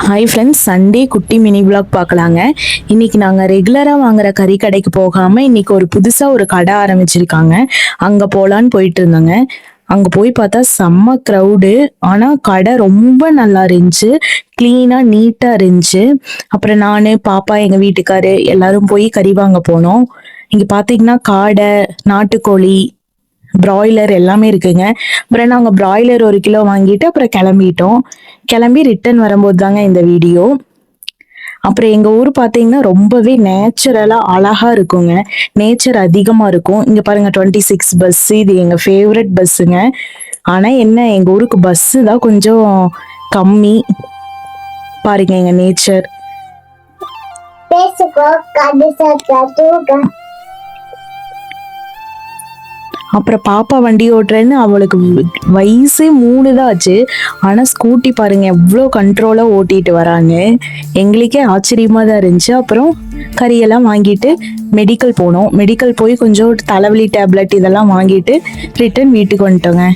Hi friends, Sunday குட்டி mini vlog பார்க்கலாங்க. இன்னைக்கு நாங்கள் ரெகுலராக வாங்குற கறி கடைக்கு போகாமல் இன்னைக்கு ஒரு புதுசாக ஒரு கடை ஆரம்பிச்சிருக்காங்க. அங்கே போகலான்னு போயிட்டு இருந்தாங்க. அங்கே போய் பார்த்தா செம்ம க்ரௌடு. ஆனால் கடை ரொம்ப நல்லா இருந்துச்சு, க்ளீனாக நீட்டாக இருந்துச்சு. அப்புறம் நான், பாப்பா, எங்கள் வீட்டுக்காரு எல்லாரும் போய் கறி வாங்க போனோம். இங்கே பார்த்தீங்கன்னா காடை, நாட்டுக்கோழி, பிராய்லர் எல்லாமே இருக்குங்க. அப்புறம் நாங்கள் பிராய்லர் 1 கிலோ வாங்கிட்டு அப்புறம் கிளம்பி ரிட்டர்ன் வரும்போது தாங்க இந்த வீடியோ. அப்புறம் எங்கள் ஊர் பார்த்தீங்கன்னா ரொம்பவே நேச்சுரலாக அழகாக இருக்குங்க. நேச்சர் அதிகமாக இருக்கும். இங்கே பாருங்கள், 26 பஸ். இது எங்கள் ஃபேவரட் பஸ்ஸுங்க. ஆனால் என்ன, எங்கள் ஊருக்கு பஸ்ஸு தான் கொஞ்சம் கம்மி. பாருங்க எங்கள் நேச்சர். அப்புறம் பாப்பா வண்டி ஓட்டுறேன்னு அவளுக்கு வயசு 3 தான் ஆச்சு. ஆனால் ஸ்கூட்டி பாருங்க எவ்வளோ கண்ட்ரோலாக ஓட்டிட்டு வராங்க. எங்களுக்கே ஆச்சரியமாக தான் இருந்துச்சு. அப்புறம் கறியெல்லாம் வாங்கிட்டு மெடிக்கல் போனோம். மெடிக்கல் போய் கொஞ்சம் தலைவலி டேப்லெட் இதெல்லாம் வாங்கிட்டு ரிட்டன் வீட்டுக்கு வந்துட்டோங்க.